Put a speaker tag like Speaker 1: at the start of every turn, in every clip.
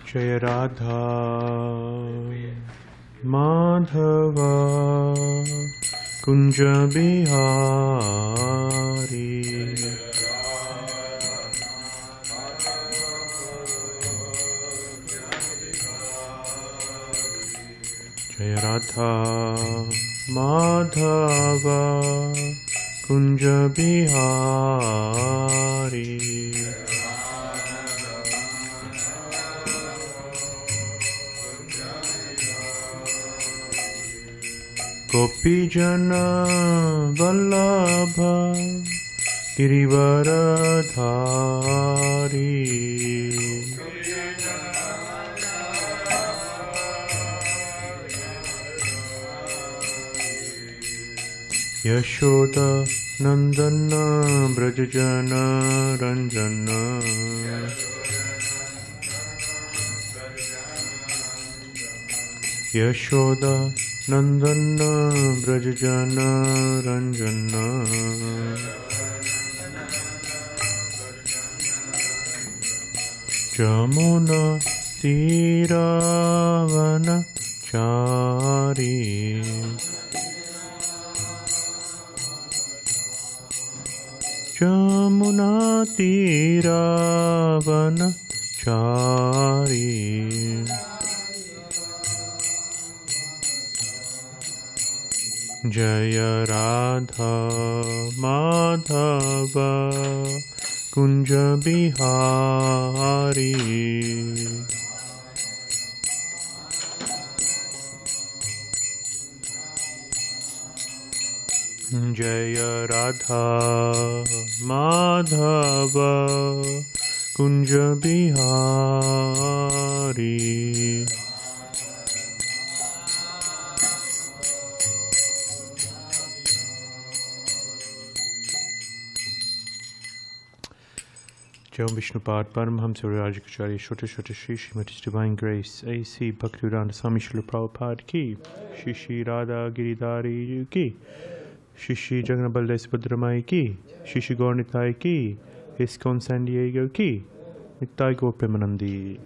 Speaker 1: Jaya Radha Madhava Kunja Bihari Jaya Radha Madhava Kunja Bihari Gopijana Vallabha Girivaradhari Yashoda Nandana Brajajana Ranjana Yashoda Nandana Brajajana Ranjana Jamuna Tiravana Chari Jamuna Tiravana Chari Jaya Radha Madhava Kunja Bihari Jaya Radha Madhava Kunja Bihari Jai Vishnupad Paramhamsa Rajakacharya Shota Shota Shri Srimati's Divine Grace A.C. Bhaktivedanta Swami Srila Prabhupada Ki Shri Shri Radha Giridhari Ki Shri Shri Jagannabalaya Subhadramai Ki Shri Shri Gaurnitai Ki ISKCON San Diego Ki Nittai Gaur Premanandi.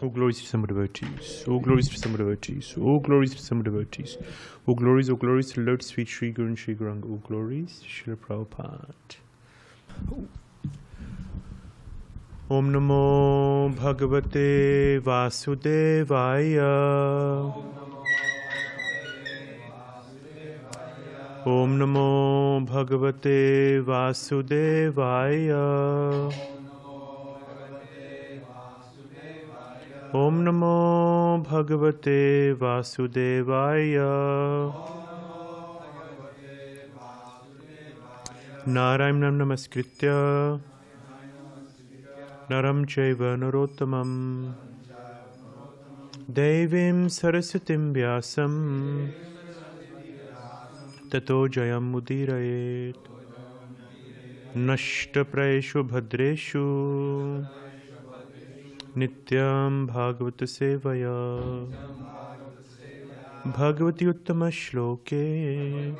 Speaker 1: All glories to some devotees, all glories to some devotees, all glories to some devotees, all glories to the lotus feet Shri Guru and Shri Guranga, all glories to Srila Prabhupada. Om Namo Bhagavate Vasudevaya. Om Namo Bhagavate Vasudevaya. Om Namo Bhagavate Vasudevaya. Narayanam Namaskritya Naram Chaiva Narottamam Devim Sarasatim Vyasam Tato Jayam Mudirayet Nashta Praeshu Bhadreshu Nityam Bhagavata Sevaya Bhagavati Uttama Shloke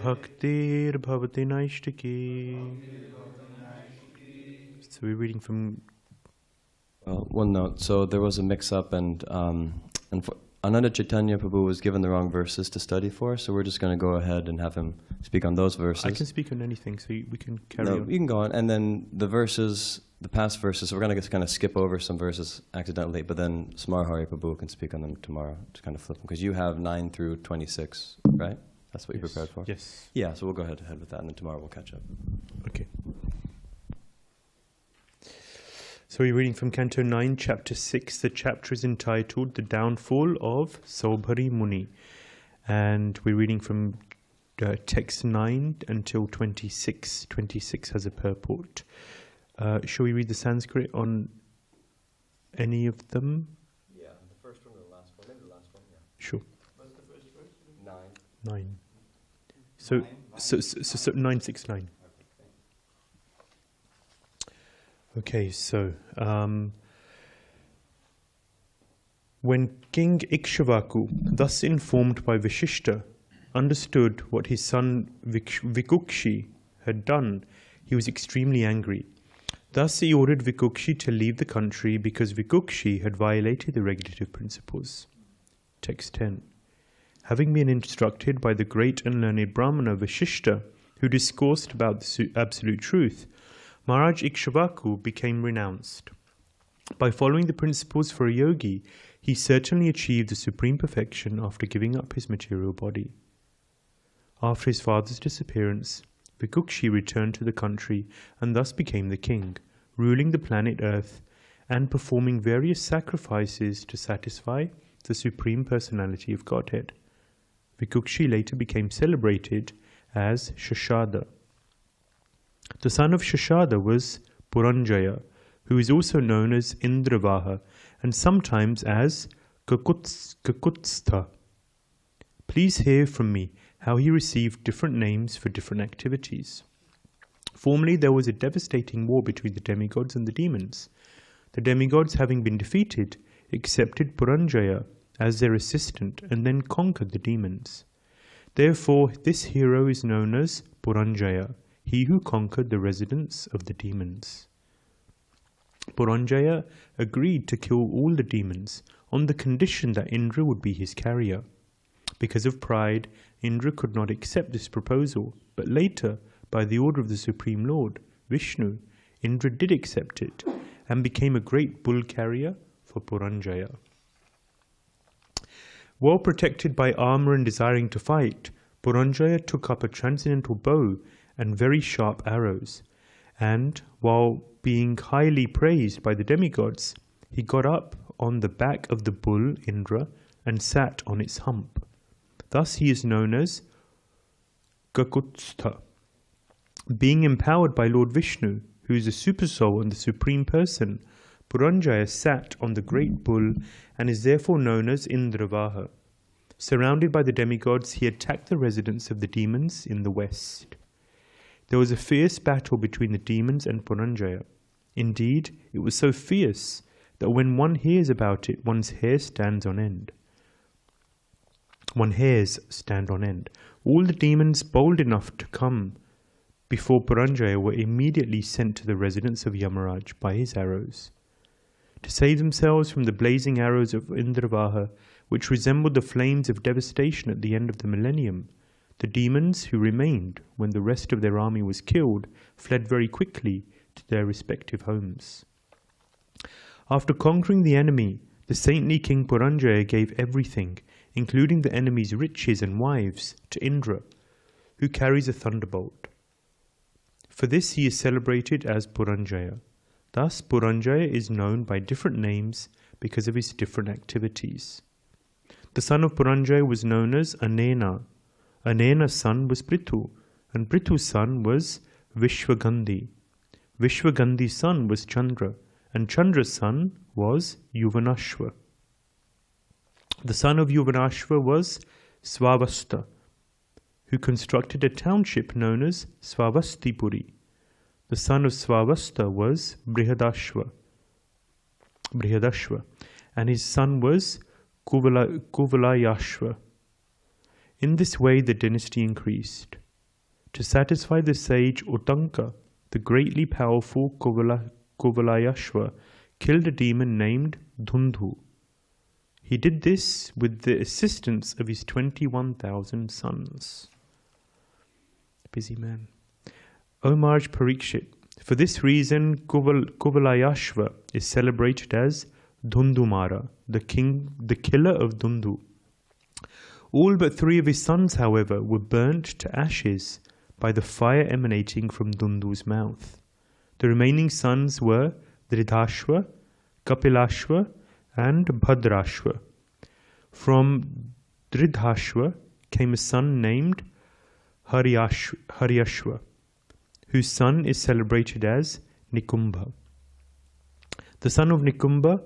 Speaker 1: Bhaktir Bhavati Naishtaki. So we're reading from...
Speaker 2: one note. So there was a mix-up, and Ananda Caitanya Prabhu was given the wrong verses to study for, so we're just going to go ahead and have him speak on those verses.
Speaker 1: I can speak on anything, so we can carry on.
Speaker 2: You can go on, and then the verses, the past verses, so we're going to just kind of skip over some verses accidentally, but then Smarhari Prabhu can speak on them tomorrow, to kind of flip them, because you have 9 through 26, right? That's what you prepared for?
Speaker 1: Yes.
Speaker 2: Yeah, so we'll go ahead with that, and then tomorrow we'll catch up.
Speaker 1: Okay. So we're reading from Canto 9, Chapter 6. The chapter is entitled The Downfall of Saubhari Muni. And we're reading from text 9 until 26. 26 has a purport. Shall we read the Sanskrit on any of them?
Speaker 2: Yeah, the first one or the last one? Maybe the last one, yeah.
Speaker 1: Sure.
Speaker 2: What's the first verse?
Speaker 1: 9. So 969. Okay, so when King Ikshvaku, thus informed by Vashishta, understood what his son Vikukshi had done, he was extremely angry. Thus he ordered Vikukshi to leave the country because Vikukshi had violated the regulative principles. Text 10. Having been instructed by the great and learned Brahmana Vashishta, who discoursed about the absolute truth, Maharaj Ikshvaku became renounced. By following the principles for a yogi, he certainly achieved the supreme perfection after giving up his material body. After his father's disappearance, Vikukshi returned to the country and thus became the king, ruling the planet Earth and performing various sacrifices to satisfy the Supreme Personality of Godhead. Vikukshi later became celebrated as Shashada. The son of Shashada was Puranjaya, who is also known as Indravaha and sometimes as Kakutstha. Please hear from me how he received different names for different activities. Formerly there was a devastating war between the demigods and the demons. The demigods, having been defeated, accepted Puranjaya as their assistant and then conquered the demons. Therefore, this hero is known as Puranjaya, he who conquered the residents of the demons. Puranjaya agreed to kill all the demons on the condition that Indra would be his carrier. Because of pride, Indra could not accept this proposal, but later, by the order of the Supreme Lord, Vishnu, Indra did accept it and became a great bull carrier for Puranjaya. Well protected by armor and desiring to fight, Puranjaya took up a transcendental bow and very sharp arrows, and, while being highly praised by the demigods, he got up on the back of the bull Indra and sat on its hump. Thus he is known as Kakutstha. Being empowered by Lord Vishnu, who is a supersoul and the Supreme Person, Puranjaya sat on the great bull and is therefore known as Indravaha. Surrounded by the demigods, he attacked the residents of the demons in the west. There was a fierce battle between the demons and Puranjaya. Indeed, it was so fierce that when one hears about it, one's hair stands on end. Hairs stand on end. All the demons bold enough to come before Puranjaya were immediately sent to the residence of Yamaraj by his arrows. To save themselves from the blazing arrows of Indravaha, which resembled the flames of devastation at the end of the millennium, the demons who remained when the rest of their army was killed fled very quickly to their respective homes. After conquering the enemy, the saintly King Puranjaya gave everything, including the enemy's riches and wives, to Indra, who carries a thunderbolt. For this he is celebrated as Puranjaya. Thus Puranjaya is known by different names because of his different activities. The son of Puranjaya was known as Anena. Anena's son was Prithu, and Prithu's son was Vishwagandhi. Vishwagandhi's son was Chandra, and Chandra's son was Yuvanāśva. The son of Yuvanāśva was Svavasta, who constructed a township known as Svavastipuri. The son of Svavasta was Brihadashva, and his son was Kuvalayashva. In this way the dynasty increased. To satisfy the sage Utanka, the greatly powerful Kuvalayashva killed a demon named Dhundhu. He did this with the assistance of his 21,000 sons. Busy man. O Maharaj Parikshit, for this reason Kuvalayashva is celebrated as Dhundumara, the killer of Dhundhu. All but 3 of his sons, however, were burnt to ashes by the fire emanating from Dhundhu's mouth. The remaining sons were Dridhashva, Kapilashva, and Bhadrashva. From Dridhashva came a son named Haryashva, whose son is celebrated as Nikumbha. The son of Nikumbha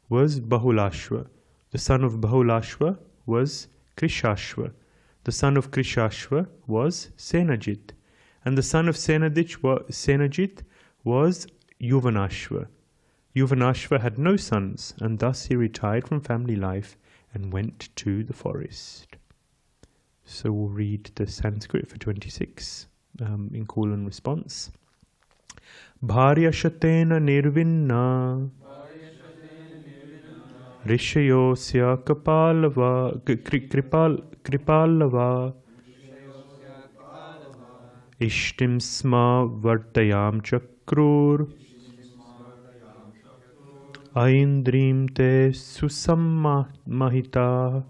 Speaker 1: was Bahulashva. The son of Bahulashva was Krishashva. The son of Krishashva was Senajit. And the son of Senajit was Yuvanāśva. Yuvanāśva had no sons, and thus he retired from family life and went to the forest. So we'll read the Sanskrit for 26 in call and response. Bharyashatena nirvinna Rishayosya kripalava Ishtim sma vartayam chakrur Aindrim te susammahita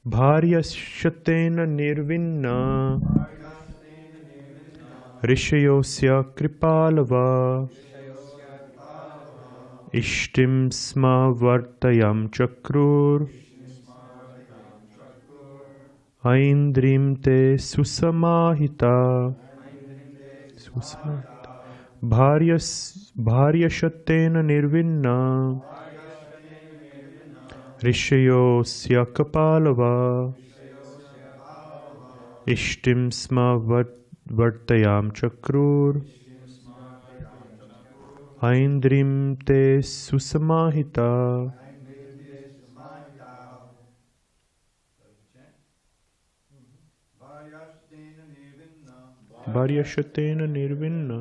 Speaker 1: Bharyashatena nirvinna Rishayosya kripalava Ishtim sma vartayam chakrur Aindrim te susamahita Bharyashatena nirvinna Rishayosya kapalava Ishtim sma vartayam chakrur Aindrim te susamahita. Bharyashatena nirvinna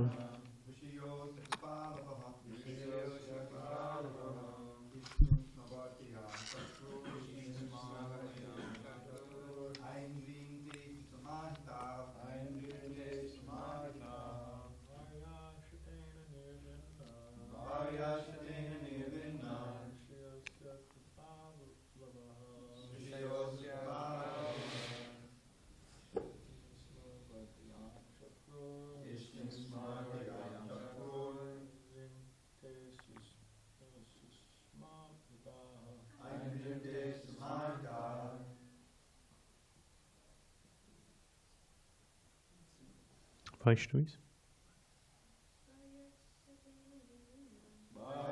Speaker 1: Vaishnavis.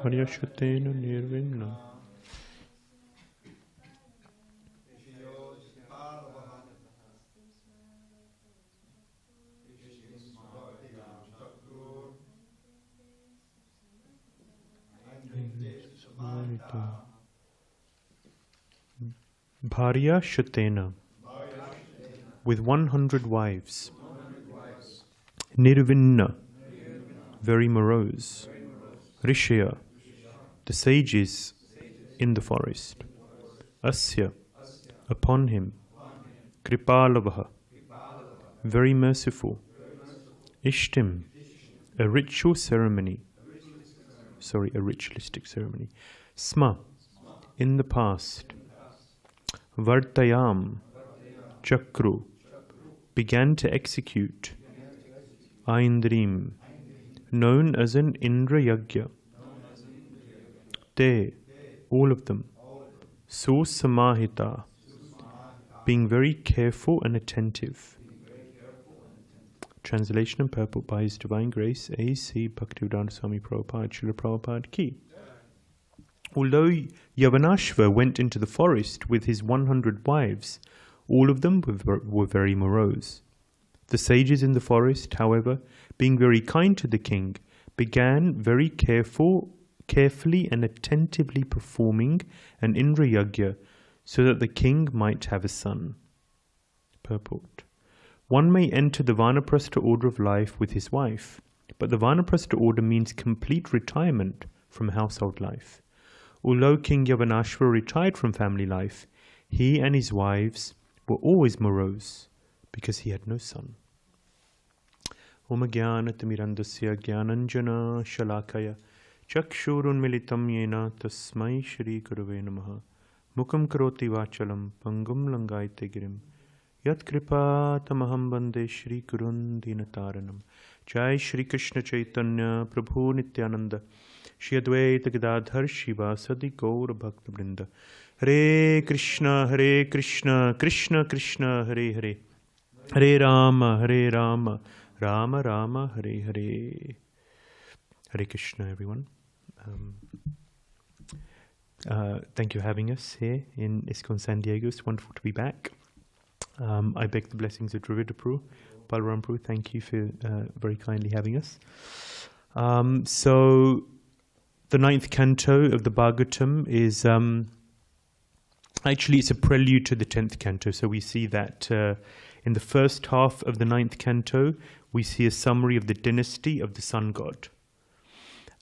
Speaker 1: Bharyashatena nirvinna Bharyashatena, with 100 wives. Nirvinna, very morose. Rishya, the sages in the forest. Asya, upon him. Kripalavaha, very merciful. Ishtim, a ritualistic ceremony. Sma, in the past. Vartayam, chakru, began to execute. Aindrim, known as an Indra Yagya. Te, all of them. Susamahita, being very careful and attentive. Translation and purport by His Divine Grace, A.C. Bhakti-Vedanta Prabhupada, Srila Prabhupada Ki. Although Yuvanāśva went into the forest with his 100 wives, all of them were very morose. The sages in the forest, however, being very kind to the king, began very carefully and attentively performing an Indra Yagya so that the king might have a son. Purport. One may enter the Vānaprastha order of life with his wife, but the Vānaprastha order means complete retirement from household life. Although King Yuvanāśva retired from family life, he and his wives were always morose because he had no son. Om Jnanatimirandasya Jnananjana Shalakaya Chakshurunmilitam Yena Tasmai Shri Gurave Namaha Mukam Karoti Vachalam Pangum Langaite Girim Yat Kripa Tamaham Bande Shri Gurun Dinataranam Jai Shri Krishna Caitanya Prabhu Nityananda Shri Advaita Gadadhar Shivasadi Gaur Bhakta Brinda Hare Krishna Krishna Krishna Hare Hare Hare Rama Rama Rama Hare Hare. Hare Krishna, everyone. Thank you for having us here in ISKCON San Diego. It's wonderful to be back. I beg the blessings of Dravida Prabhu, Balaram Prabhu. Thank you for very kindly having us. So, the 9th canto of the Bhagavatam is actually it's a prelude to the 10th canto. So we see that In the first half of the 9th canto, we see a summary of the dynasty of the sun god.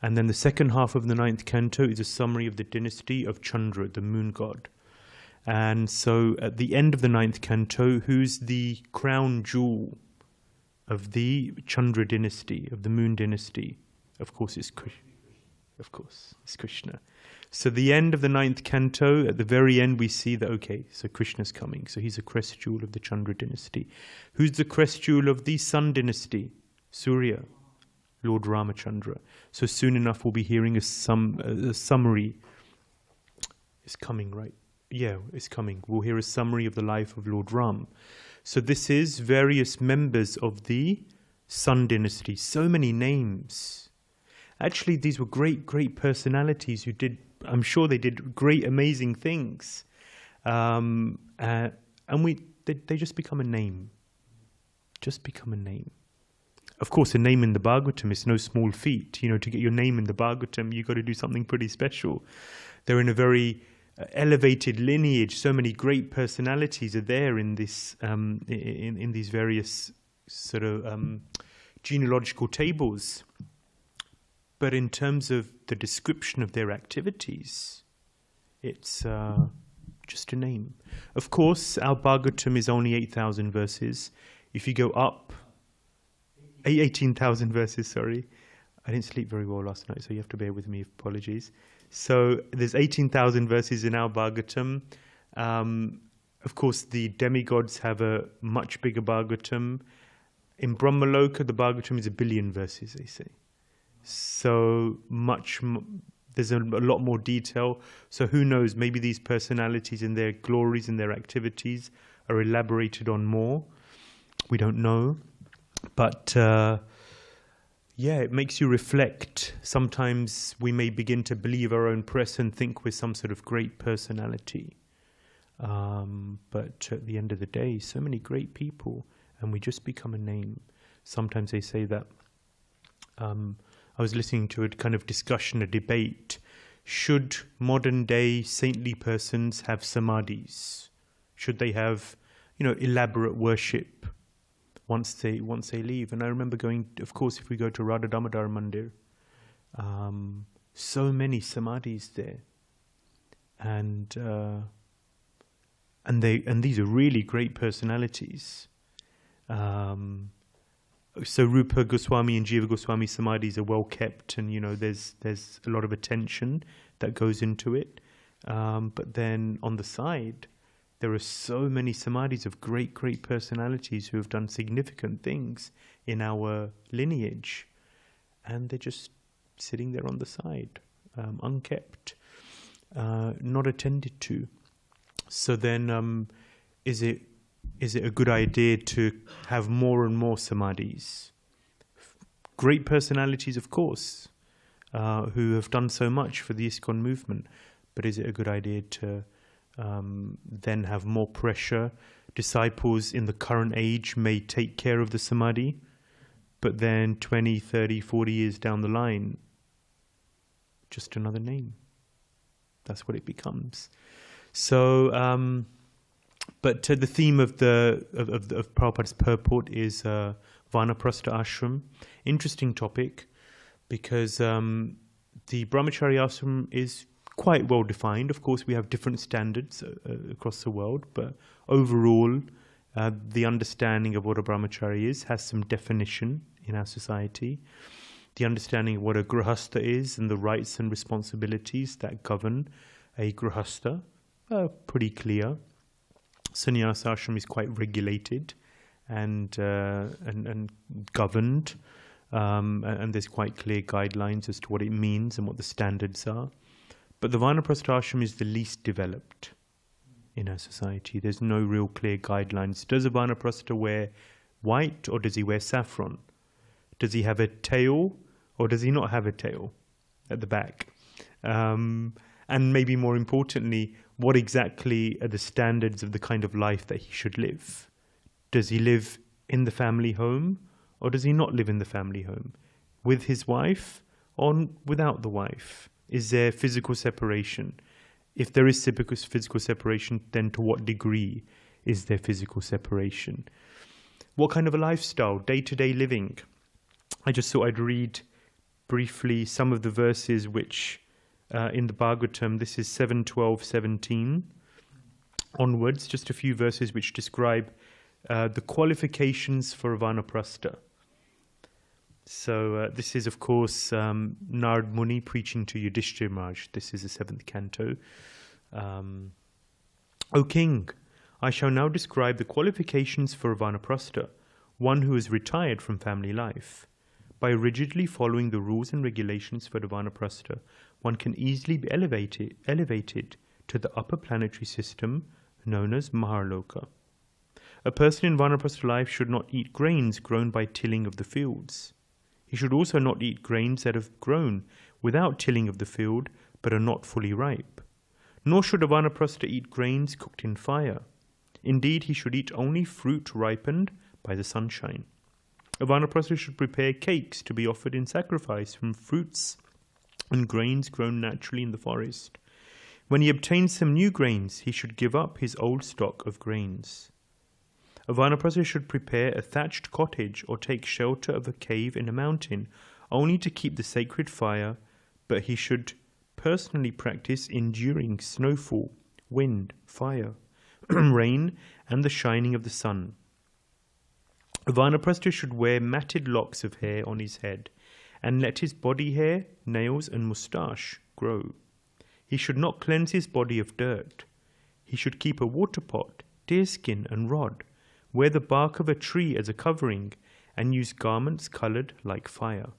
Speaker 1: And then the second half of the 9th canto is a summary of the dynasty of Chandra, the moon god. And so at the end of the 9th canto, who's the crown jewel of the Chandra dynasty, of the moon dynasty? Of course, it's Krishna. Of course, it's Krishna. So the end of the 9th canto, at the very end, we see that, okay, so Krishna's coming. So he's a crest jewel of the Chandra dynasty. Who's the crest jewel of the sun dynasty? Surya, Lord Ramachandra. So soon enough, we'll be hearing a summary. It's coming, right? Yeah, it's coming. We'll hear a summary of the life of Lord Ram. So this is various members of the Sun dynasty. So many names. Actually, these were great, great personalities who did, I'm sure they did great, amazing things. And they just become a name. Just become a name. Of course, a name in the Bhagavatam is no small feat. You know, to get your name in the Bhagavatam, you've got to do something pretty special. They're in a very elevated lineage. So many great personalities are there in this, in these various sort of genealogical tables. But in terms of the description of their activities, it's just a name. Of course, our Bhagavatam is only 8,000 verses. If you go up, 18,000 verses, sorry. I didn't sleep very well last night, so you have to bear with me, apologies. So there's 18,000 verses in our Bhagavatam. Of course, the demigods have a much bigger Bhagavatam. In Brahmaloka, the Bhagavatam is 1 billion verses, they say. So there's a lot more detail. So who knows, maybe these personalities and their glories and their activities are elaborated on more. We don't know. But yeah, it makes you reflect. Sometimes we may begin to believe our own press and think we're some sort of great personality. But at the end of the day, so many great people, and we just become a name. Sometimes they say that, I was listening to a kind of discussion, a debate. Should modern day saintly persons have samadhis? Should they have, elaborate worship once they leave? And I remember going, of course, if we go to Radha Damodar Mandir, so many samadhis there, and these are really great personalities. So Rupa Goswami and Jiva Goswami samadhis are well kept, and there's a lot of attention that goes into it. But then on the side, there are so many samadhis of great, great personalities who have done significant things in our lineage, and they're just sitting there on the side, unkept, not attended to. So then, is it a good idea to have more and more samadhis? Great personalities, of course, who have done so much for the ISKCON movement. But is it a good idea to then have more pressure? Disciples in the current age may take care of the samadhi, but then 20, 30, 40 years down the line, just another name. That's what it becomes. So, but the theme of Prabhupada's purport is Vānaprastha ashram. Interesting topic, because the brahmachari ashram is quite well defined. Of course, we have different standards across the world, but overall, the understanding of what a brahmachari is has some definition in our society. The understanding of what a grihastha is and the rights and responsibilities that govern a grihastha are pretty clear. Sannyasa ashram is quite regulated and governed, and there's quite clear guidelines as to what it means and what the standards are. But the Vānaprastha ashram is the least developed in our society. There's no real clear guidelines. Does a Vānaprastha wear white, or does he wear saffron? Does he have a tail, or does he not have a tail at the back? And maybe more importantly, what exactly are the standards of the kind of life that he should live? Does he live in the family home, or does he not live in the family home? With his wife, or without the wife? Is there physical separation? If there is physical separation, then to what degree is there physical separation? What kind of a lifestyle? Day-to-day living. I just thought I'd read briefly some of the verses which in the Bhagavatam, this is 7:12-17 onwards, just a few verses which describe the qualifications for Vānaprastha. So this is, of course, Narad Muni preaching to Yudhishthira Maharaj. This is the 7th canto. O King, I shall now describe the qualifications for Vānaprastha, one who is retired from family life. By rigidly following the rules and regulations for the Vānaprastha, one can easily be elevated to the upper planetary system known as Maharloka. A person in Vānaprastha life should not eat grains grown by tilling of the fields. He should also not eat grains that have grown without tilling of the field but are not fully ripe. Nor should a Vānaprastha eat grains cooked in fire. Indeed, he should eat only fruit ripened by the sunshine. A Vānaprastha should prepare cakes to be offered in sacrifice from fruits and grains grown naturally in the forest. When he obtains some new grains, he should give up his old stock of grains. A Vānaprastha should prepare a thatched cottage or take shelter of a cave in a mountain, only to keep the sacred fire, but he should personally practice enduring snowfall, wind, fire, rain, and the shining of the sun. A Vānaprastha should wear matted locks of hair on his head, and let his body hair, nails, and moustache grow. He should not cleanse his body of dirt. He should keep a water pot, deerskin, and rod, wear the bark of a tree as a covering, and use garments coloured like fire.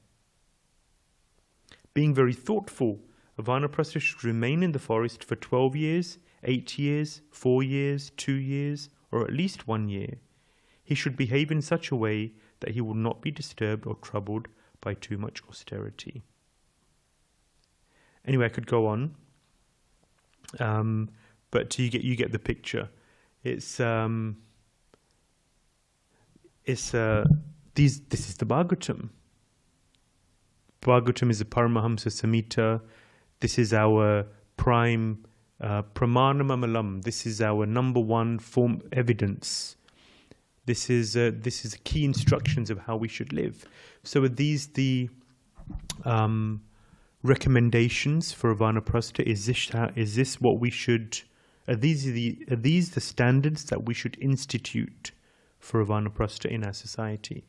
Speaker 1: Being very thoughtful, a Vānaprastha should remain in the forest for 12 years, 8 years, 4 years, 2 years, or at least 1 year. He should behave in such a way that he will not be disturbed or troubled by too much austerity. Anyway, I could go on, but you get the picture. This is the Bhagavatam. Bhagavatam is a Paramahamsa Samhita. This is our prime pramanamamalam. This is our number one form evidence. This is key instructions of how we should live. So are these the recommendations for a Vānaprastha? Is this what we should? Are these the standards that we should institute for a Vānaprastha in our society?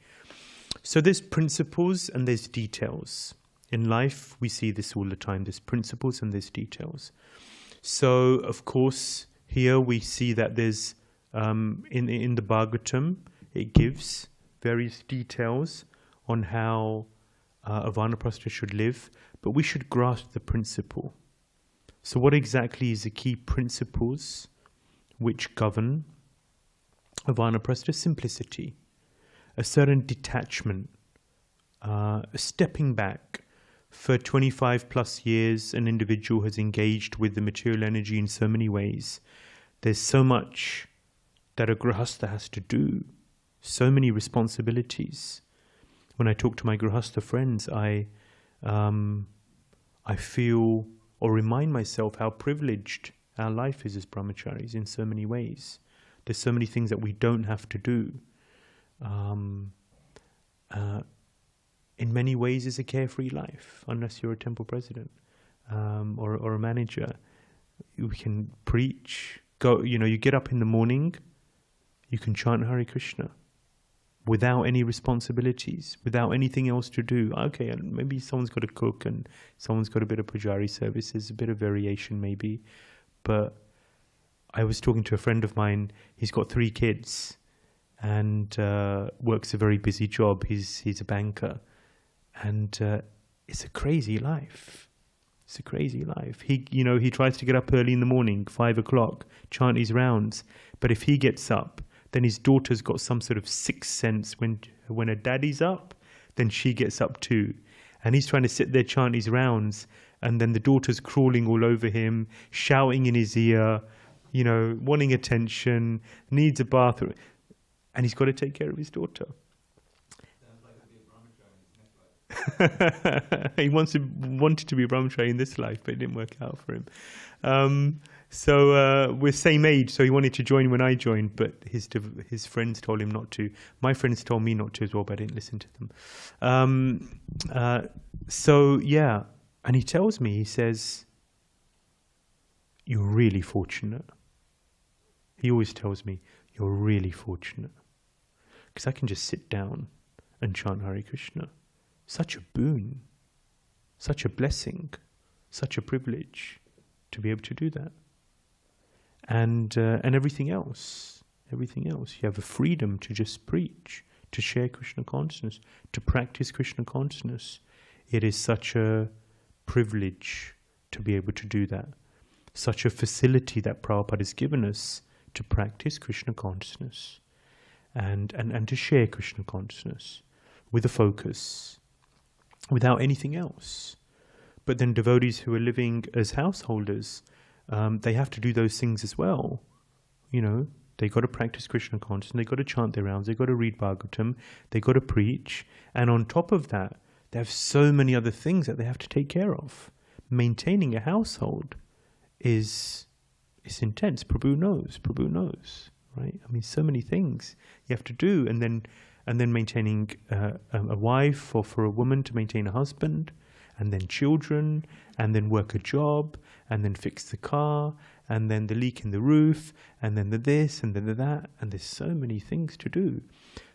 Speaker 1: So there's principles and there's details. In life, we see this all the time. There's principles and there's details. So, of course, here we see that there's, in the Bhagavatam, it gives various details on how a Vānaprastha should live, but we should grasp the principle. So what exactly is the key principles which govern a Vānaprastha? Simplicity, a certain detachment, a stepping back. For 25 plus years, an individual has engaged with the material energy in so many ways. There's so much that a grihastha has to do, so many responsibilities. When I talk to my grihastha friends, I feel or remind myself how privileged our life is as brahmacharis in so many ways. There's so many things that we don't have to do. In many ways, it's a carefree life, unless you're a temple president or a manager. You can preach. You get up in the morning, you can chant Hare Krishna without any responsibilities, without anything else to do. Okay, and maybe someone's got to cook and someone's got a bit of pujari services, a bit of variation maybe. But I was talking to a friend of mine, he's got 3 kids and works a very busy job. He's a banker. And it's a crazy life. It's a crazy life. He tries to get up early in the morning, 5 o'clock, chant his rounds. But if he gets up, then his daughter's got some sort of sixth sense. When her daddy's up, then she gets up too. And he's trying to sit there, chant his rounds. And then the daughter's crawling all over him, shouting in his ear, wanting attention, needs a bathroom. And he's got to take care of his daughter. He wanted to be brahmachari in this life, but it didn't work out for him. We're same age, so he wanted to join when I joined, but his friends told him not to. My friends told me not to as well, but I didn't listen to them. And he tells me, he says, "You're really fortunate." He always tells me, "You're really fortunate, because I can just sit down and chant Hare Krishna. Such a boon, such a blessing, such a privilege to be able to do that. And everything else. You have a freedom to just preach, to share Krishna consciousness, to practice Krishna consciousness. It is such a privilege to be able to do that. Such a facility that Prabhupada has given us to practice Krishna consciousness and to share Krishna consciousness with a focus, without anything else." But then devotees who are living as householders, they have to do those things as well. You know, they got to practice Krishna consciousness, they got to chant their rounds, they got to read Bhagavatam, they got to preach, and on top of that, they have so many other things that they have to take care of. Maintaining a household is intense. Prabhu knows, right? I mean, so many things you have to do, and then maintaining a wife, or for a woman to maintain a husband, and then children, and then work a job, and then fix the car, and then the leak in the roof, and then the this, and then the that, and there's so many things to do.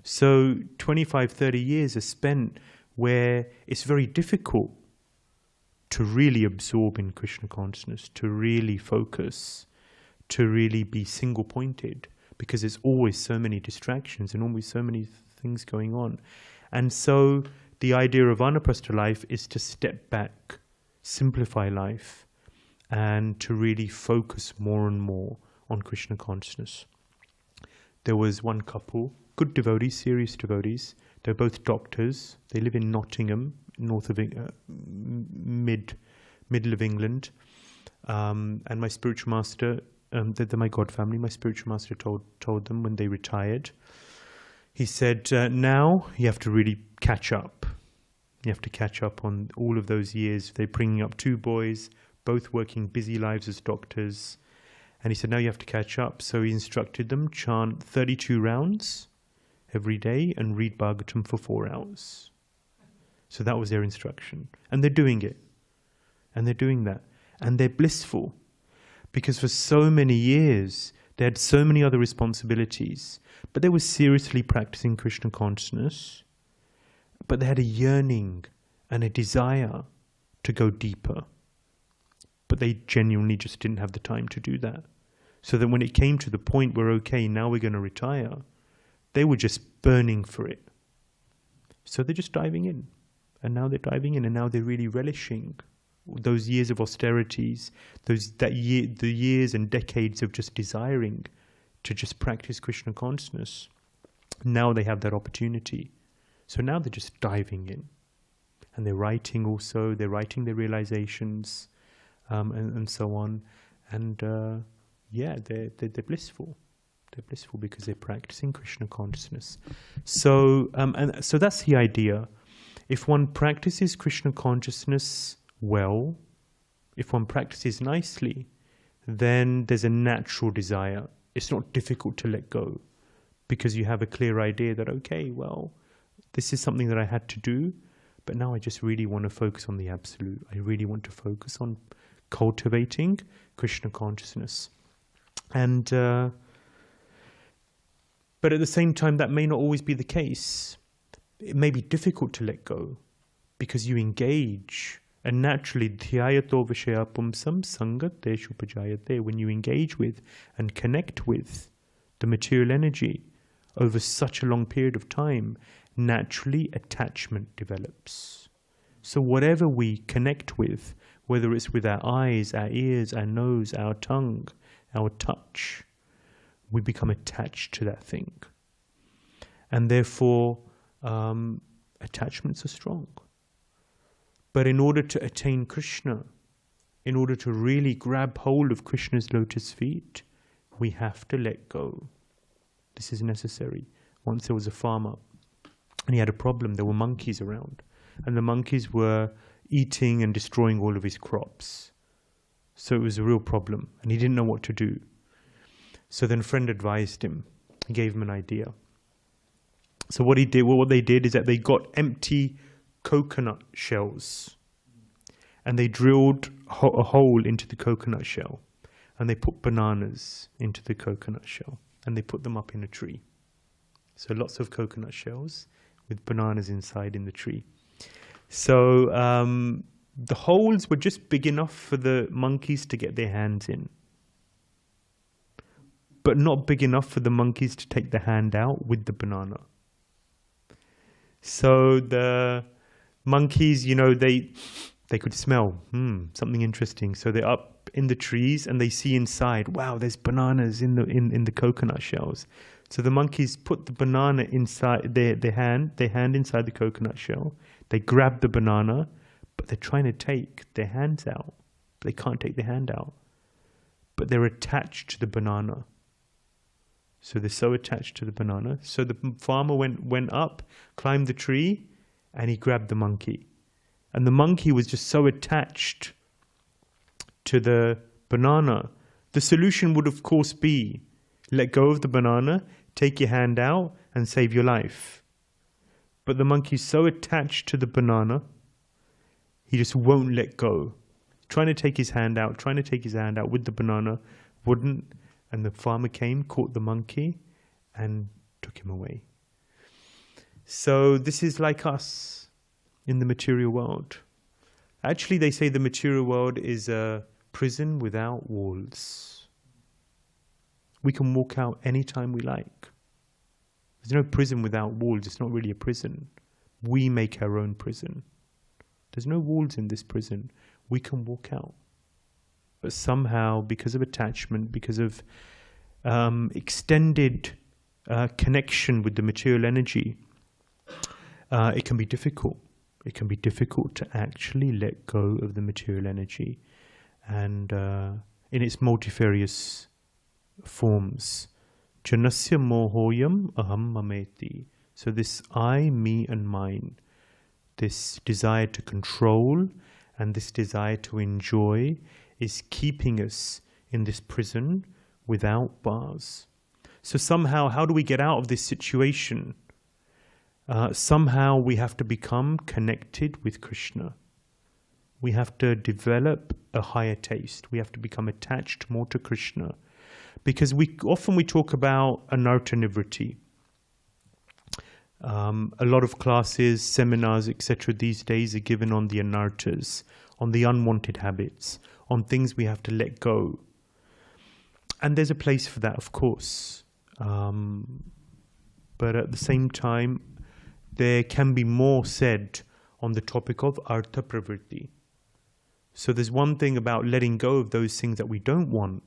Speaker 1: So 25, 30 years are spent where it's very difficult to really absorb in Krishna consciousness, to really focus, to really be single-pointed, because there's always so many distractions and always so many things going on. And so the idea of Vānaprastha life is to step back, simplify life, and to really focus more and more on Krishna consciousness. There was one couple, good devotees, serious devotees. They're both doctors. They live in Nottingham, north of middle of England. And my spiritual master, they're my god family. My spiritual master told them when they retired, he said, now you have to really catch up. You have to catch up on all of those years. They're bringing up two boys, both working busy lives as doctors. And he said, now you have to catch up. So he instructed them, chant 32 rounds every day and read Bhagavatam for 4 hours. So that was their instruction. And they're doing it. And they're doing that. And they're blissful. Because for so many years, they had so many other responsibilities. But they were seriously practicing Krishna consciousness. But they had a yearning and a desire to go deeper. But they genuinely just didn't have the time to do that. So that when it came to the point where, okay, now we're going to retire, they were just burning for it. So they're just diving in. And now they're diving in, and now they're really relishing those years of austerities, the years and decades of just desiring to just practice Krishna consciousness. Now they have that opportunity. So now they're just diving in. And they're writing also, they're writing their realizations, and so on. And they're blissful. They're blissful because they're practicing Krishna consciousness. So so that's the idea. If one practices Krishna consciousness well, if one practices nicely, then there's a natural desire. It's not difficult to let go because you have a clear idea that, okay, well, this is something that I had to do, but now I just really want to focus on the absolute. I really want to focus on cultivating Krishna consciousness. And but at the same time, that may not always be the case. It may be difficult to let go because you engage. And naturally, dhyayato vishaya pumsam sangateshu pajayate, when you engage with and connect with the material energy over such a long period of time, naturally attachment develops. So whatever we connect with, whether it's with our eyes, our ears, our nose, our tongue, our touch, we become attached to that thing. And therefore, attachments are strong. But in order to attain Krishna, in order to really grab hold of Krishna's lotus feet, we have to let go. This is necessary. Once there was a farmer, and he had a problem. There were monkeys around. and the monkeys were eating and destroying all of his crops. So it was a real problem, and he didn't know what to do. So then a friend advised him. He gave him an idea. So what they did is that they got empty coconut shells, and they drilled a hole into the coconut shell, and they put bananas into the coconut shell, and they put them up in a tree. So lots of coconut shells with bananas inside in the tree. So the holes were just big enough for the monkeys to get their hands in, but not big enough for the monkeys to take the hand out with the banana. So the monkeys, you know, they could smell something interesting. So they're up in the trees and they see inside, wow, there's bananas in the coconut shells. So the monkeys put the banana inside their hand inside the coconut shell. They grab the banana, but they're trying to take their hands out. They can't take their hand out, but they're attached to the banana. So they're so attached to the banana. So the farmer went up, climbed the tree, and he grabbed the monkey. And the monkey was just so attached to the banana. The solution would, of course, be let go of the banana, take your hand out, and save your life. But the monkey's so attached to the banana, he just won't let go. Trying to take his hand out with the banana, wouldn't. And the farmer came, caught the monkey, and took him away. So this is like us in the material world. Actually, they say the material world is a prison without walls. We can walk out anytime we like. There's no prison without walls. It's not really a prison. We make our own prison. There's no walls in this prison. We can walk out. But somehow, because of attachment, because of extended connection with the material energy, it can be difficult. It can be difficult to actually let go of the material energy, and in its multifarious forms. Janasya mohoyam aham mameti. So this I, me, and mine, this desire to control and this desire to enjoy, is keeping us in this prison without bars. So somehow, how do we get out of this situation? Somehow we have to become connected with Krishna. We have to develop a higher taste. We have to become attached more to Krishna. Because often we talk about anartha nivritti. A lot of classes, seminars, etc. these days are given on the anarthas, on the unwanted habits, on things we have to let go. And there's a place for that, of course. But at the same time, there can be more said on the topic of artha pravritti. So there's one thing about letting go of those things that we don't want.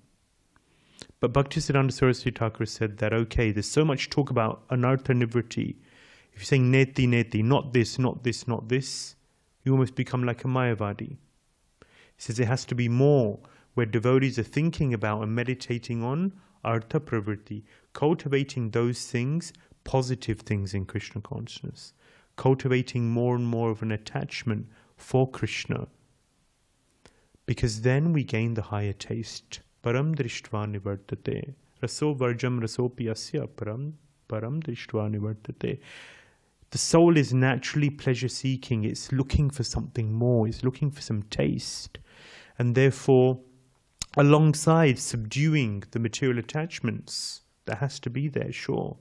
Speaker 1: But Bhaktisiddhanta Saraswati Thakur said that, okay, there's so much talk about anartha nivritti. If you're saying neti, neti, not this, not this, not this, you almost become like a Mayavadi. He says there has to be more, where devotees are thinking about and meditating on artha pravritti, cultivating those things, positive things in Krishna consciousness, cultivating more and more of an attachment for Krishna, because then we gain the higher taste. Param drishtva nivartate. Raso varjam rasopi asya param drishtva nivartate. The soul is naturally pleasure-seeking. It's looking for something more. It's looking for some taste. And therefore, alongside subduing the material attachments, that has to be there, sure,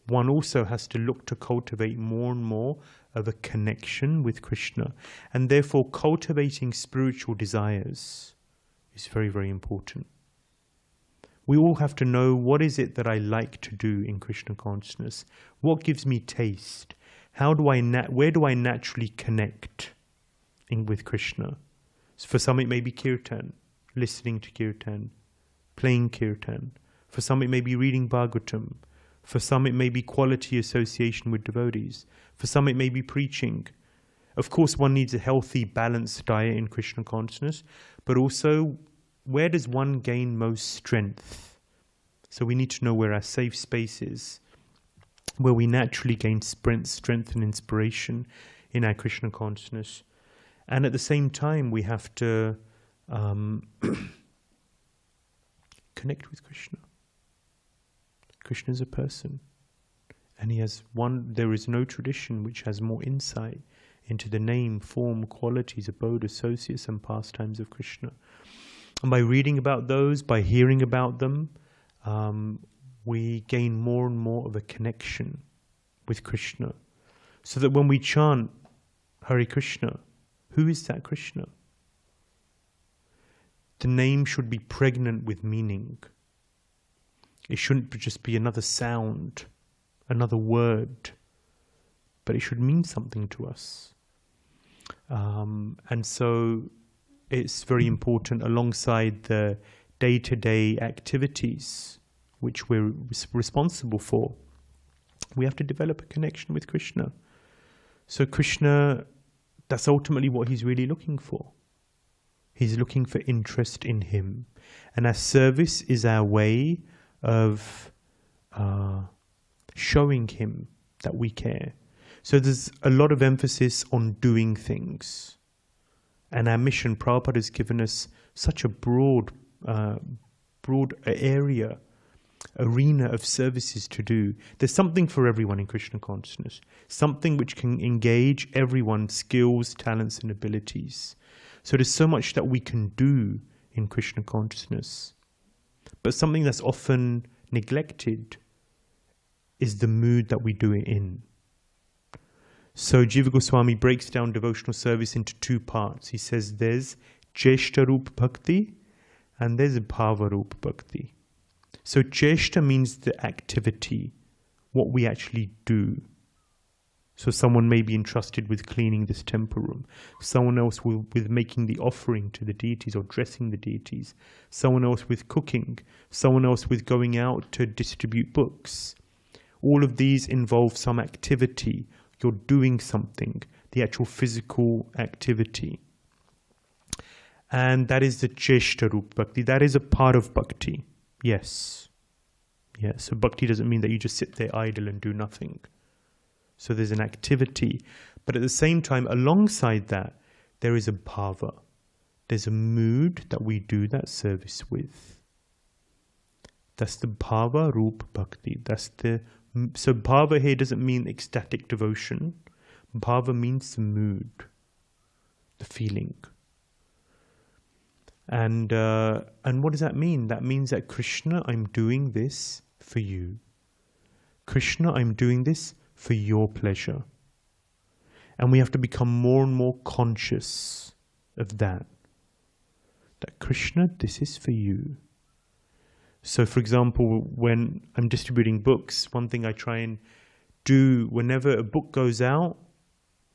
Speaker 1: one also has to look to cultivate more and more of a connection with Krishna. And therefore, cultivating spiritual desires is very, very important. We all have to know, what is it that I like to do in Krishna consciousness? What gives me taste? Where do I naturally connect with Krishna? So for some it may be kirtan, listening to kirtan, playing kirtan. For some it may be reading Bhagavatam. For some it may be quality association with devotees. For some it may be preaching. Of course, one needs a healthy, balanced diet in Krishna consciousness, but also, where does one gain most strength? So we need to know where our safe space is, where we naturally gain strength and inspiration in our Krishna consciousness. And at the same time, we have to connect with Krishna. Krishna is a person. And he has there is no tradition which has more insight into the name, form, qualities, abode, associates, and pastimes of Krishna. And by reading about those, by hearing about them, we gain more and more of a connection with Krishna. So that when we chant Hare Krishna, who is that Krishna? The name should be pregnant with meaning. It shouldn't just be another sound, another word, but it should mean something to us. And so it's very important, alongside the day-to-day activities which we're responsible for, we have to develop a connection with Krishna. So Krishna, that's ultimately what he's really looking for. He's looking for interest in him. And our service is our way of showing him that we care. So there's a lot of emphasis on doing things. And our mission, Prabhupada has given us such a broad arena of services to do. There's something for everyone in Krishna consciousness. Something which can engage everyone's skills, talents, and abilities. So there's so much that we can do in Krishna consciousness. But something that's often neglected is the mood that we do it in. So Jiva Goswami breaks down devotional service into two parts. He says there's Cheshta Rup Bhakti and there's Bhava Rup Bhakti. So Cheshta means the activity, what we actually do. So someone may be entrusted with cleaning this temple room. Someone else with making the offering to the deities or dressing the deities. Someone else with cooking. Someone else with going out to distribute books. All of these involve some activity. You're doing something, the actual physical activity. And that is the Cheshta Rup Bhakti. That is a part of Bhakti. Yes. Yeah. So Bhakti doesn't mean that you just sit there idle and do nothing. So there's an activity. But at the same time, alongside that, there is a bhava. There's a mood that we do that service with. That's the bhava rup bhakti. So bhava here doesn't mean ecstatic devotion. Bhava means the mood, the feeling. And what does that mean? That means that Krishna, I'm doing this for you. Krishna, I'm doing this for your pleasure. And we have to become more and more conscious of that. That Krishna, this is for you. So for example, when I'm distributing books, one thing I try and do whenever a book goes out,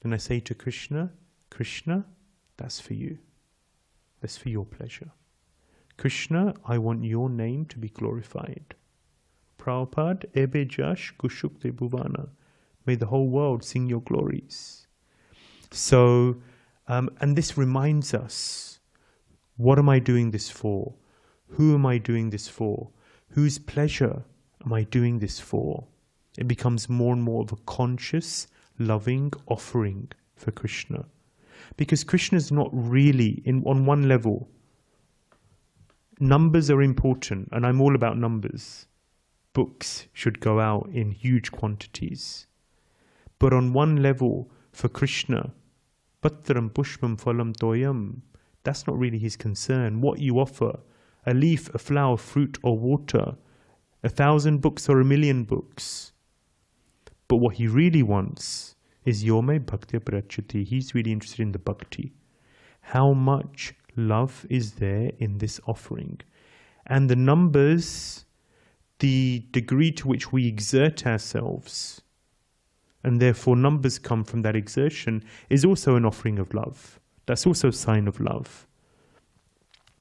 Speaker 1: then I say to Krishna, Krishna, that's for you. That's for your pleasure. Krishna, I want your name to be glorified. Prabhupada, Ebe Jash Kushukte Bhuvana. May the whole world sing your glories. So, and this reminds us, what am I doing this for? Who am I doing this for? Whose pleasure am I doing this for? It becomes more and more of a conscious, loving offering for Krishna. Because Krishna is not really, on one level, numbers are important, and I'm all about numbers. Books should go out in huge quantities. But on one level, for Krishna, Patram Pushpam Phalam Toyam, that's not really his concern. What you offer, a leaf, a flower, fruit, or water, 1,000 books or 1,000,000 books. But what he really wants is Yome Bhakti Prachati. He's really interested in the bhakti. How much love is there in this offering? And the numbers, the degree to which we exert ourselves, and therefore numbers come from that exertion, is also an offering of love. That's also a sign of love.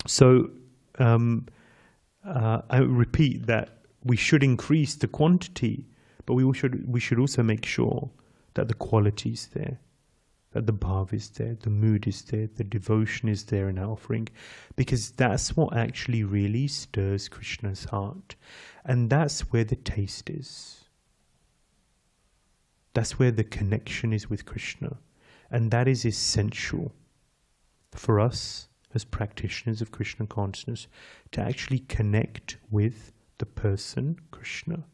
Speaker 1: So I repeat that we should increase the quantity, but we should also make sure that the quality is there, that the bhav is there, the mood is there, the devotion is there in our offering, because that's what actually really stirs Krishna's heart. And that's where the taste is. That's where the connection is with Krishna. And that is essential for us as practitioners of Krishna consciousness to actually connect with the person Krishna.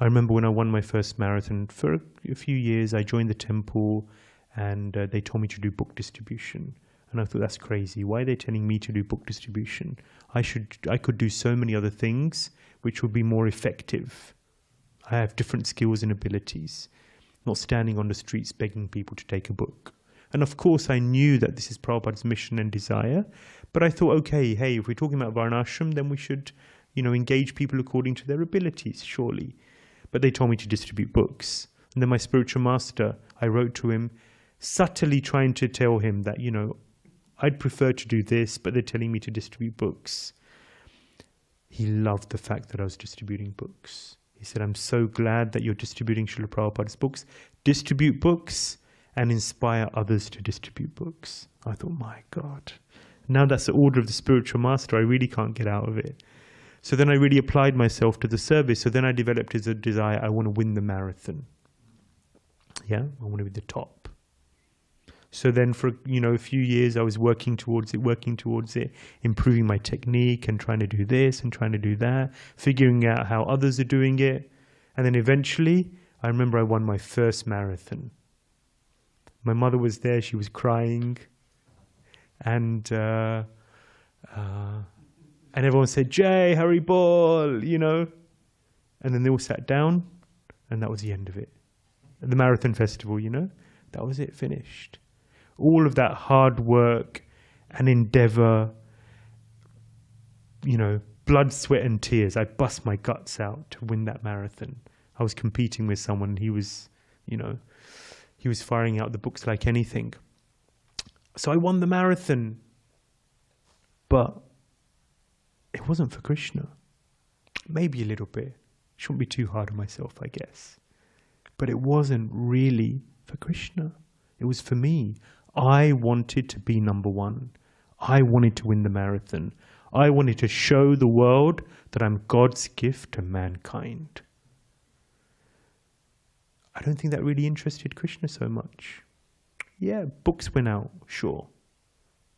Speaker 1: I remember when I won my first marathon, for a few years I joined the temple and they told me to do book distribution. And I thought, that's crazy. Why are they telling me to do book distribution? I could do so many other things which would be more effective. I have different skills and abilities, not standing on the streets begging people to take a book. And of course I knew that this is Prabhupada's mission and desire, but I thought, okay, hey, if we're talking about Varnashram, then we should, engage people according to their abilities, surely. But they told me to distribute books. And then my spiritual master, I wrote to him, subtly trying to tell him that, I'd prefer to do this, but they're telling me to distribute books. He loved the fact that I was distributing books. He said, I'm so glad that you're distributing Srila Prabhupada's books. Distribute books and inspire others to distribute books. I thought, my God. Now that's the order of the spiritual master. I really can't get out of it. So then I really applied myself to the service. So then I developed as a desire, I want to win the marathon. Yeah, I want to be the top. So then for, a few years, I was working towards it, improving my technique and trying to do this and trying to do that, figuring out how others are doing it. And then eventually, I remember I won my first marathon. My mother was there, she was crying. And everyone said, Jai, Hari Bol, And then they all sat down, and that was the end of it. At the marathon festival, that was it, finished. All of that hard work and endeavor, blood, sweat and tears. I bust my guts out to win that marathon. I was competing with someone. He was, he was firing out the books like anything. So I won the marathon, but it wasn't for Krishna. Maybe a little bit. Shouldn't be too hard on myself, I guess. But it wasn't really for Krishna. It was for me. I wanted to be number one. I wanted to win the marathon. I wanted to show the world that I'm God's gift to mankind. I don't think that really interested Krishna so much. Yeah, books went out, sure.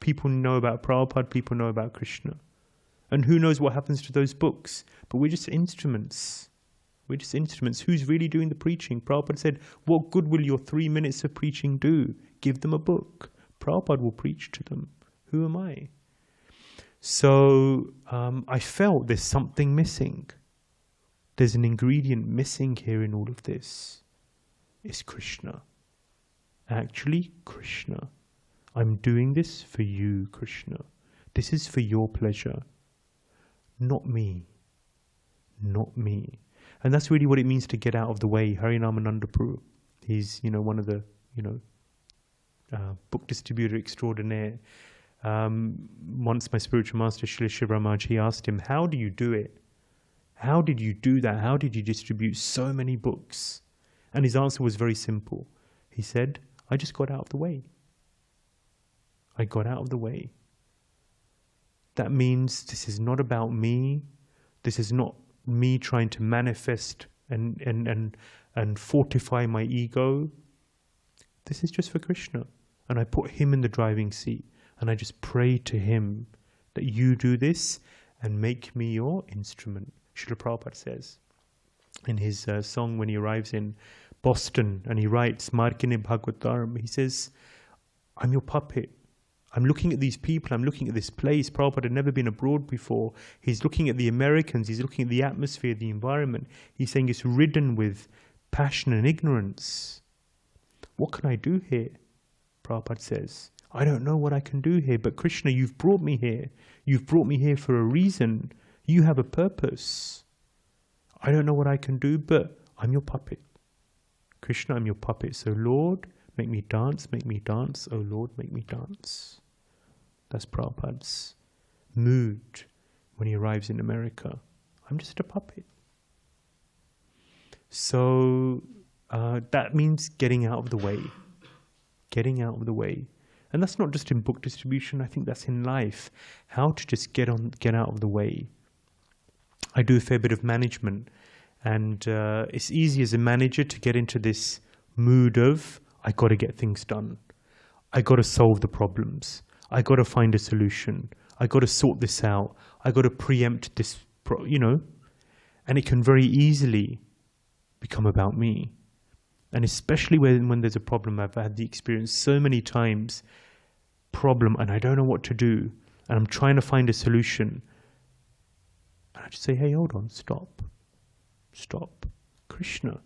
Speaker 1: People know about Prabhupada, people know about Krishna. And who knows what happens to those books? But we're just instruments. We're just instruments. Who's really doing the preaching? Prabhupada said, what good will your 3 minutes of preaching do? Give them a book. Prabhupada will preach to them. Who am I? So I felt there's something missing. There's an ingredient missing here in all of this. It's Krishna. Actually, Krishna. I'm doing this for you, Krishna. This is for your pleasure. Not me. Not me. And that's really what it means to get out of the way. Harinamananda Prabhu, he's, one of the, book distributor extraordinaire. Once my spiritual master, Srila Shivramaji, he asked him, how do you do it? How did you do that? How did you distribute so many books? And his answer was very simple. He said, I just got out of the way. I got out of the way. That means this is not about me. This is not me trying to manifest and fortify my ego. This is just for Krishna. And I put him in the driving seat. And I just pray to him that you do this and make me your instrument. Srila Prabhupada says in his song when he arrives in Boston and he writes, Markine Bhagavatam, he says, I'm your puppet. I'm looking at these people, I'm looking at this place. Prabhupada had never been abroad before. He's looking at the Americans, he's looking at the atmosphere, the environment. He's saying it's ridden with passion and ignorance. What can I do here? Prabhupada says, I don't know what I can do here, but Krishna, you've brought me here. You've brought me here for a reason. You have a purpose. I don't know what I can do, but I'm your puppet. Krishna, I'm your puppet. So Lord, make me dance, oh Lord, make me dance. That's Prabhupada's mood when he arrives in America. I'm just a puppet. So that means getting out of the way. Getting out of the way. And that's not just in book distribution, I think that's in life. How to just get out of the way. I do a fair bit of management, and it's easy as a manager to get into this mood of, I got to get things done. I got to solve the problems. I got to find a solution. I got to sort this out. I got to preempt this, and it can very easily become about me. And especially when there's a problem, I've had the experience so many times, problem, and I don't know what to do, and I'm trying to find a solution. And I just say, hey, hold on, stop. Stop. Krishna,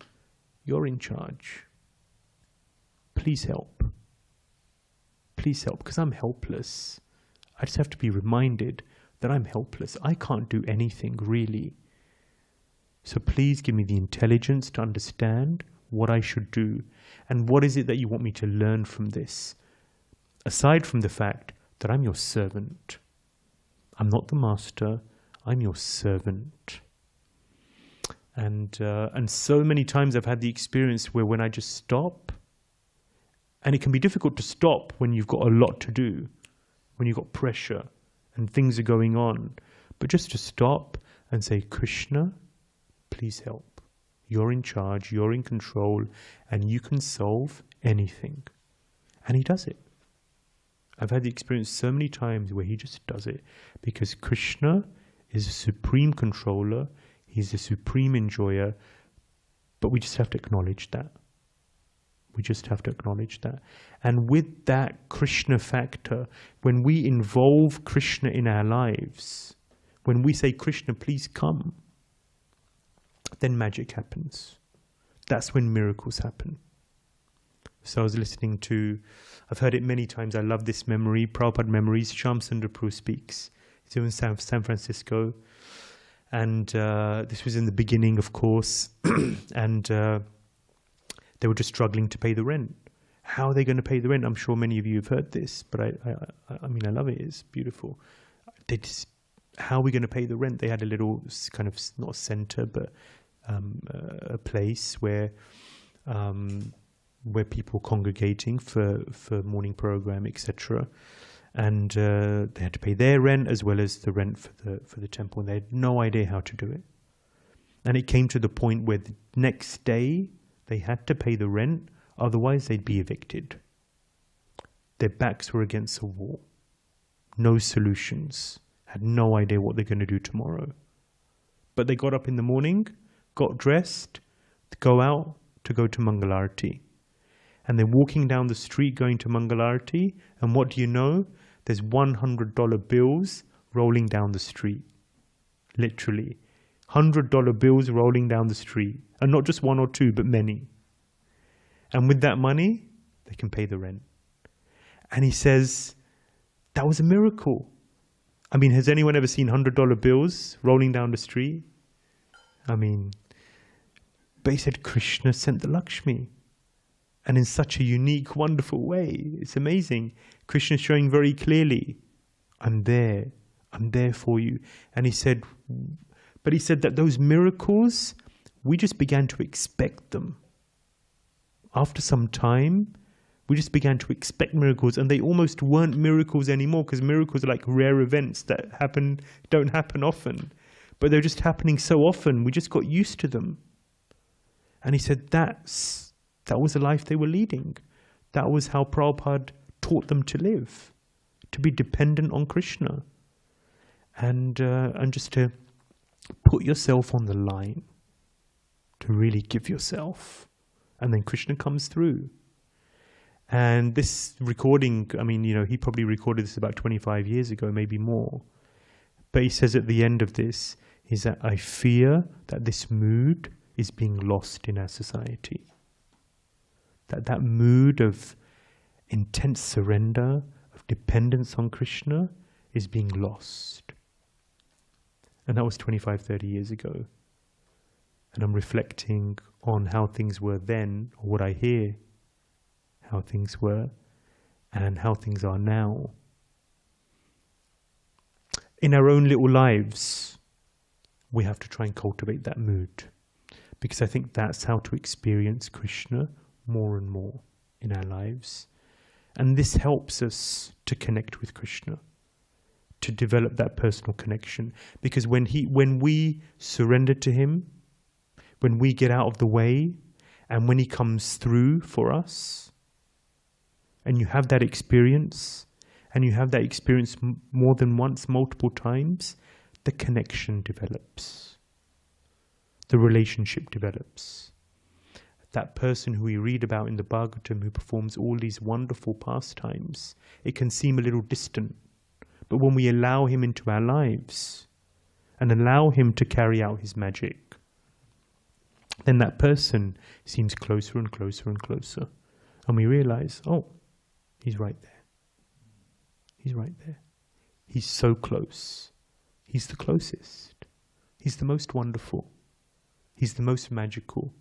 Speaker 1: you're in charge. Please help. Please help, because I'm helpless. I just have to be reminded that I'm helpless. I can't do anything, really. So please give me the intelligence to understand what I should do. And what is it that you want me to learn from this? Aside from the fact that I'm your servant. I'm not the master. I'm your servant. And so many times I've had the experience where when I just stop, and it can be difficult to stop when you've got a lot to do, when you've got pressure and things are going on. But just to stop and say, Krishna, please help. You're in charge, you're in control, and you can solve anything. And he does it. I've had the experience so many times where he just does it, because Krishna is a supreme controller, he's a supreme enjoyer, but we just have to acknowledge that. We just have to acknowledge that. And with that Krishna factor, when we involve Krishna in our lives, when we say, Krishna, please come, then magic happens. That's when miracles happen. So I was listening to, I've heard it many times, I love this memory, Prabhupada Memories, Shyam Sundar Prabhu speaks. He's in San Francisco. And this was in the beginning, of course. And they were just struggling to pay the rent. How are they going to pay the rent? I'm sure many of you have heard this, but I mean, I love it. It's beautiful. How are we going to pay the rent? They had a little kind of, not a center, but a place where people were congregating for morning program, etc. And they had to pay their rent as well as the rent for the temple. And they had no idea how to do it. And it came to the point where the next day they had to pay the rent, otherwise they'd be evicted. Their backs were against a wall. No solutions. Had no idea what they're going to do tomorrow. But they got up in the morning, got dressed, to go out to go to Mangalarti. And they're walking down the street going to Mangalarti, and what do you know? There's $100 bills rolling down the street. Literally. $100 bills rolling down the street. And not just one or two, but many. And with that money, they can pay the rent. And he says, that was a miracle. I mean, has anyone ever seen $100 bills rolling down the street? I mean, but he said, Krishna sent the Lakshmi. And in such a unique, wonderful way. It's amazing. Krishna is showing very clearly, I'm there for you. And he said, but he said that those miracles, we just began to expect them. After some time, we just began to expect miracles, and they almost weren't miracles anymore, because miracles are like rare events that don't happen often. But they're just happening so often, we just got used to them. And he said that was the life they were leading. That was how Prabhupada taught them to live, to be dependent on Krishna. And just to put yourself on the line, to really give yourself. And then Krishna comes through. And this recording, I mean, he probably recorded this about 25 years ago, maybe more. But he says at the end of this, is that I fear that this mood is being lost in our society. That mood of intense surrender, of dependence on Krishna is being lost. And that was 25, 30 years ago. And I'm reflecting on how things were then, or what I hear, how things were, and how things are now. In our own little lives, we have to try and cultivate that mood. Because I think that's how to experience Krishna more and more in our lives. And this helps us to connect with Krishna, to develop that personal connection. Because when we surrender to him, when we get out of the way, and when he comes through for us, and you have that experience, and you have that experience more than once, multiple times, the connection develops. The relationship develops. That person who we read about in the Bhagavatam who performs all these wonderful pastimes, it can seem a little distant. But when we allow him into our lives and allow him to carry out his magic, then that person seems closer and closer and closer. And we realize, oh, he's right there. He's right there. He's so close. He's the closest. He's the most wonderful. He's the most magical.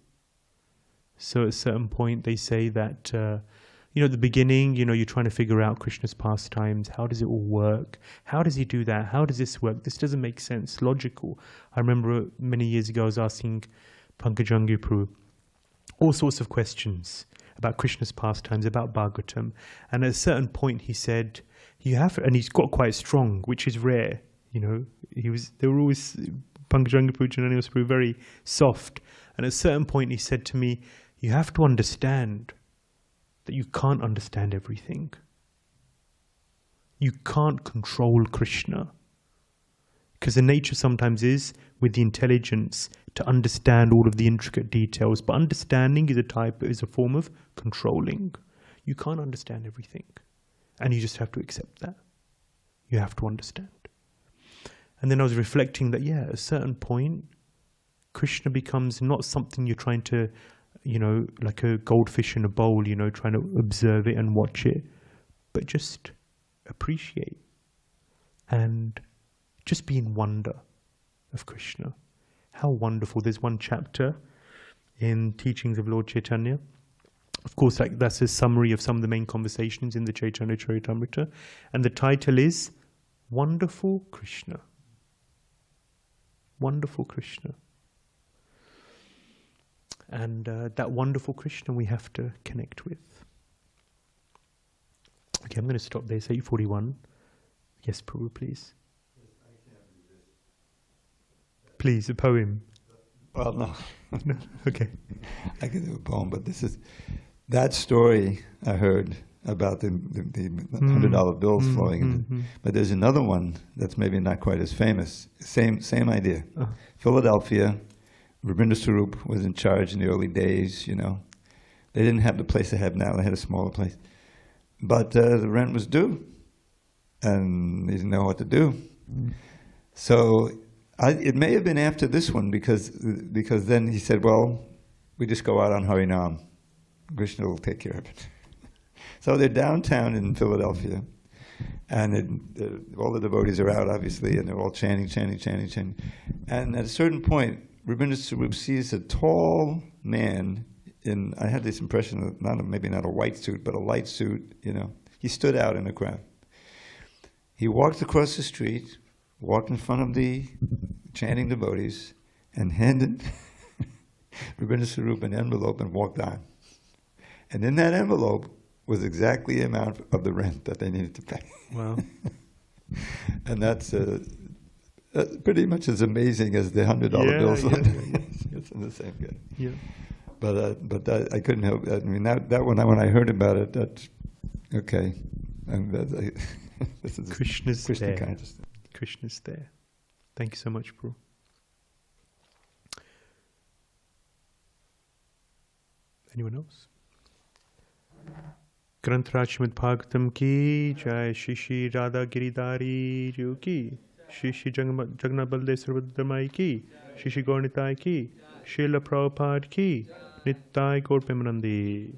Speaker 1: So at a certain point they say that, at the beginning, you're trying to figure out Krishna's pastimes. How does it all work? How does he do that? How does this work? This doesn't make sense. Logical. I remember many years ago I was asking Pankajangi Prabhu all sorts of questions about Krishna's pastimes, about Bhagavatam. And at a certain point he said, and he's got quite strong, which is rare. They were always, Pankajangi Prabhu and Ananda Prabhu, very soft. And at a certain point he said to me, you have to understand that you can't understand everything. You can't control Krishna. Because the nature sometimes is, with the intelligence, to understand all of the intricate details. But understanding is a form of controlling. You can't understand everything. And you just have to accept that. You have to understand. And then I was reflecting that, at a certain point, Krishna becomes not something you're trying to, like a goldfish in a bowl, trying to observe it and watch it, but just appreciate and just be in wonder of Krishna. How wonderful. There's one chapter in Teachings of Lord Caitanya. Of course, that's a summary of some of the main conversations in the Chaitanya Charitamrita. And the title is Wonderful Krishna. Wonderful Krishna. And that wonderful Krishna we have to connect with. Okay, I'm going to stop there. It's 8:41. Yes, Prabhu, please. Please, a poem.
Speaker 3: Well, no.
Speaker 1: No? Okay.
Speaker 3: I can do a poem, but that story I heard about the $100 bills flowing in. But there's another one that's maybe not quite as famous. Same idea. Philadelphia, Rabindra Swarup was in charge in the early days, They didn't have the place they have now. They had a smaller place. But the rent was due. And they didn't know what to do. So it may have been after this one because then he said, well, we just go out on Harinam. Krishna will take care of it. So they're downtown in Philadelphia, and all the devotees are out, obviously, and they're all chanting. And at a certain point, Rabindra Swarup sees a tall man I had this impression of maybe not a white suit, but a light suit, He stood out in the crowd. He walked across the street, walked in front of the chanting devotees, and handed Rabindra Swarup an envelope and walked on. And in that envelope was exactly the amount of the rent that they needed to pay.
Speaker 1: Wow.
Speaker 3: And that's pretty much as amazing as the $100 bills. It's in the same guy.
Speaker 1: Yeah.
Speaker 3: But I couldn't help. I mean, that when I heard about it, that's okay. And this is
Speaker 1: Krishna's
Speaker 3: Krishna
Speaker 1: there.
Speaker 3: consciousness.
Speaker 1: Krishna's there. Thank you so much, Prabhu. Anyone else? Grantraj Srimad Bhagavatam ki jai, Shri Radha Giridhari Ju ki, Shri Jagannath Baldev Sarvadharmai ki, Shri Gaurnitai ki, Srila Prabhupada ki, Nittai Gaur Premanandi.